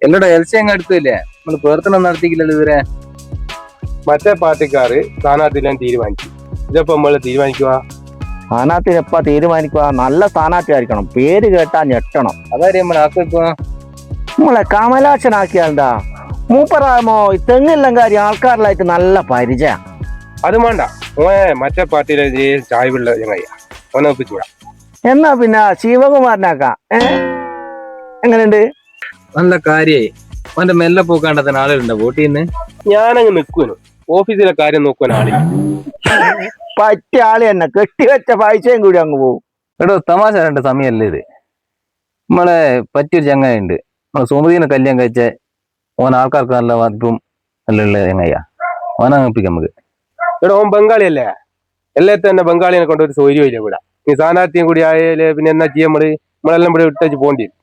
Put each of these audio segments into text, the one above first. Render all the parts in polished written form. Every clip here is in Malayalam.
എല്ലടാ എൽസി അങ്ങ് എടുത്തില്ലേ? നമ്മള് പ്രവർത്തനം നടത്തിക്കില്ലല്ലോ ഇതുവരെ. മറ്റേ പാർട്ടിക്കാര് സ്ഥാനാർത്ഥിനെ തീരുമാനിച്ചു. ഇതപ്പോ നമ്മള് തീരുമാനിക്കുക. സ്ഥാനാർത്ഥി എപ്പാ തീരുമാനിക്കുക? നല്ല സ്ഥാനാർത്ഥി ആയിരിക്കണം, പേര് കേട്ടാ ഞെട്ടണം. അതാര്യം നമ്മൾ ആക്കിപ്പോ നമ്മളെ കമലാശനാക്കിയാണ്ടാ മൂപ്പറാമോ തെങ്ങില്ലെങ്ക കാര്യം ആൾക്കാരിലായിട്ട് നല്ല പരിചയം. അത് വേണ്ട, ഓനെ മറ്റേ പാർട്ടിയിലെ ചായവുള്ള ചങ്ങയ്യ, ഓനെ ഒപ്പിച്ചൂടാ. എന്നാ പിന്നെ ശിവകുമാരനാക്കാം. എങ്ങനെയുണ്ട്? നല്ല കാര്യായി. അവന്റെ മെല്ലെ പോക്കാണ്ടത്തിന് ആളുകളുണ്ടോ വോട്ട് ചെയ്യുന്ന? ഞാനങ്ങ് നിൽക്കുവനു, ഓഫീസിലെ കാര്യം നോക്കുവാൻ ആളി. പറ്റിയ ആള് തന്നെ, കെട്ടിവെച്ച പൈസയും കൂടി അങ്ങ് പോകും. എടോ തമാശ രണ്ട് സമയമല്ലേ ഇത്. നമ്മളെ പറ്റിയൊരു ചങ്ങയുണ്ട്, നമ്മളെ സുമതിനെ കല്യാണം കഴിച്ച ഓൻ ആൾക്കാർക്ക് നല്ല മതിപ്പും നല്ല ഉള്ള ചങ്ങയ്യ. ഓനങ്ങിപ്പിക്കാം നമുക്ക്. എടോ ഓൻ ബംഗാളിയല്ലേ, എല്ലാത്തും തന്നെ ബംഗാളിനെ കൊണ്ട് ഒരു സൗകര്യമില്ല ഇവിടെ. ഈ സ്ഥാനാർത്ഥിയും കൂടി ആയാലേ പിന്നെ എന്നാ ചെയ്യാൻ നമ്മളെല്ലാം ഇവിടെ വിട്ടേച്ച് പോകേണ്ടി വരും.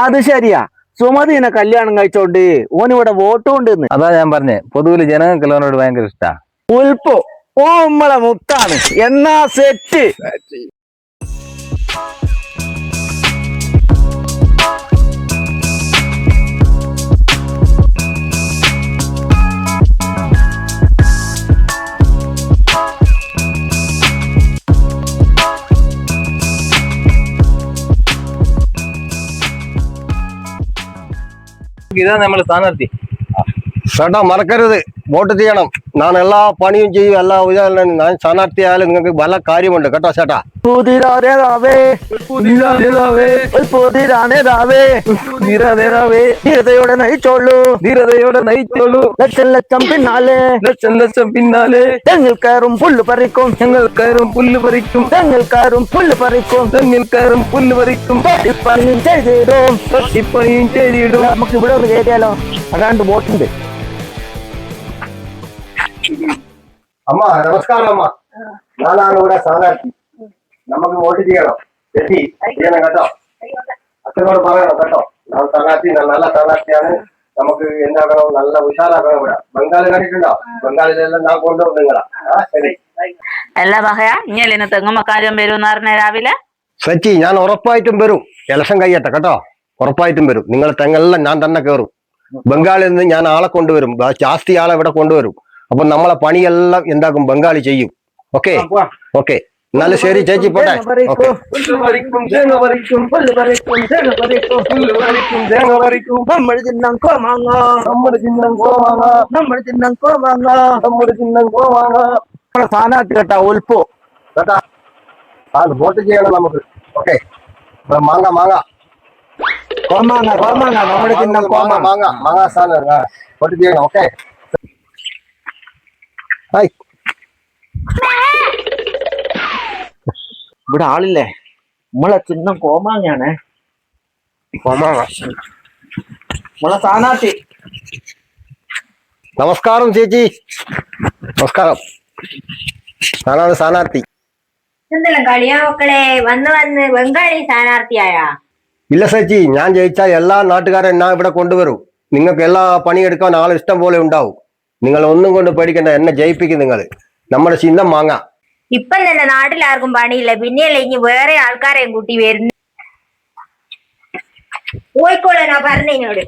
അത് ശരിയാ, സുമതിനെ കല്യാണം കഴിച്ചോണ്ട് ഓനിവിടെ വോട്ട് കൊണ്ടിരുന്നു. അതാ ഞാൻ പറഞ്ഞേ, പൊതുവില് ജനങ്ങൾക്ക് അവനോട് ഭയങ്കര ഇഷ്ടാ. ഉൽപ്പോ ഓ നമ്മളെ മുത്താണ്, എന്നാ സെറ്റ്. ഇതാ നമ്മള് സ്ഥാനാർത്ഥി. ചേട്ടാ മറക്കരുത്, വോട്ട് ചെയ്യണം. ഞാൻ എല്ലാ പണിയും ചെയ്യും, എല്ലാ ഉദാഹരണം. ഞാൻ സ്ഥാനാർത്ഥിയായാലും നിങ്ങൾക്ക് പല കാര്യമുണ്ട് കേട്ടോ ചേട്ടാ. ധീരതയോടെ നയിച്ചോളൂ, ധീരതയോടെ നയിച്ചോളൂ. ലക്ഷം ലക്ഷം പിന്നാലെ, ലക്ഷം ലക്ഷം പിന്നാലെ. തെങ്ങിൽ കയറും പുല്ല് പറിക്കും, ഞങ്ങൾ കയറും പുല്ല് പറിക്കും. തെങ്ങിൽ കയറും പുല്ല് പറിക്കും, തെങ്ങിൽ കയറും പുല്ല് പറിക്കും. പണിയും ചെയ്തിടും, തട്ടിപ്പണിയും ചെയ്തിടും. നമുക്ക് ഇവിടെ ഒന്ന് കയറിയാലോ? അതാണ്ട് വോട്ടുണ്ട്. അമ്മ നമസ്കാരം. അമ്മ, ഞാനാണ് ഇവിടെ സ്ഥാനാർത്ഥി. നമുക്ക് വോട്ട് ചെയ്യണം. ചെയ്യണം കേട്ടോ. അച്ഛനോട് പറയണം കേട്ടോ. ഞാൻ സ്ഥാനാർത്ഥി, നല്ല സ്ഥാനാർത്ഥിയാണ്. നമുക്ക് എന്താക്കണം, നല്ല ഉഷാറാക്കണം. ഇവിടെ ബംഗാളി കണ്ടിട്ടുണ്ടോ? ബംഗാളിലെല്ലാം ഞാൻ കൊണ്ടുപോകും നിങ്ങളാ. ശരി. അല്ല പറയാ ഇങ്ങനെ തെങ്ങുമ്പോ കാര്യം വരുമെന്ന് പറഞ്ഞ രാവിലെ. സച്ചി, ഞാൻ ഉറപ്പായിട്ടും വരും. ഇലക്ഷൻ കഴിയട്ടെ കേട്ടോ, ഉറപ്പായിട്ടും വരും. നിങ്ങൾ തെങ്ങെല്ലാം ഞാൻ തന്നെ കയറും. ബംഗാളിൽ നിന്ന് ഞാൻ ആളെ കൊണ്ടുവരും, ജാസ്തി ആളെ ഇവിടെ കൊണ്ടുവരും. അപ്പൊ നമ്മളെ പണിയെല്ലാം എന്താക്കും ബംഗാളി ചെയ്യും. ഓക്കെ ഓക്കെ, എന്നാലും ശരി ചേച്ചി, പോട്ടെ. ഓക്കെ. സ്ഥാനാർത്ഥി കേട്ടാ ഉൽപ്പോ കേട്ടാ, വോട്ട് ചെയ്യണം നമുക്ക്. ഓക്കെ, മാങ്ങ മാങ്ങ കോമാങ്ങ കോമാങ്ങ നമ്മുടെ ചിഹ്നം മാങ്ങ മാങ്ങ മാങ്ങ സ്ഥാനം വോട്ട് ചെയ്യണം. ഓക്കെ. ഹായ്, ഇവിടെ ആളില്ലേ? നമ്മളെ ചിഹ്നം കോമാങ്ങയാണ്. നമ്മളെ സ്ഥാനാർത്ഥി. നമസ്കാരം ചേച്ചി, നമസ്കാരം. ഞാനാണ് സ്ഥാനാർത്ഥി. എന്തെല്ലാം കളിയാ മക്കളെ, വന്ന് ബംഗാളി സ്ഥാനാർത്ഥിയായ? ഇല്ല സച്ചി, ഞാൻ ജയിച്ചാൽ എല്ലാ നാട്ടുകാരും ഞാൻ ഇവിടെ കൊണ്ടുവരും. നിങ്ങൾക്ക് എല്ലാ പണിയെടുക്കാൻ ആൾ ഇഷ്ടം പോലെ ഉണ്ടാവും. നിങ്ങൾ ഒന്നും കൊണ്ട് പേടിക്കണ്ട, എന്നെ ജയിപ്പിക്കും നിങ്ങൾ. നമ്മുടെ ചിഹ്നം മാങ്ങ. ഇപ്പം തന്നെ നാട്ടിലാർക്കും പണിയില്ല, പിന്നെയല്ലേ ഇനി വേറെ ആൾക്കാരെയും കൂട്ടി വരുന്നു. പോയിക്കോളെ, ഞാൻ പറഞ്ഞോട്.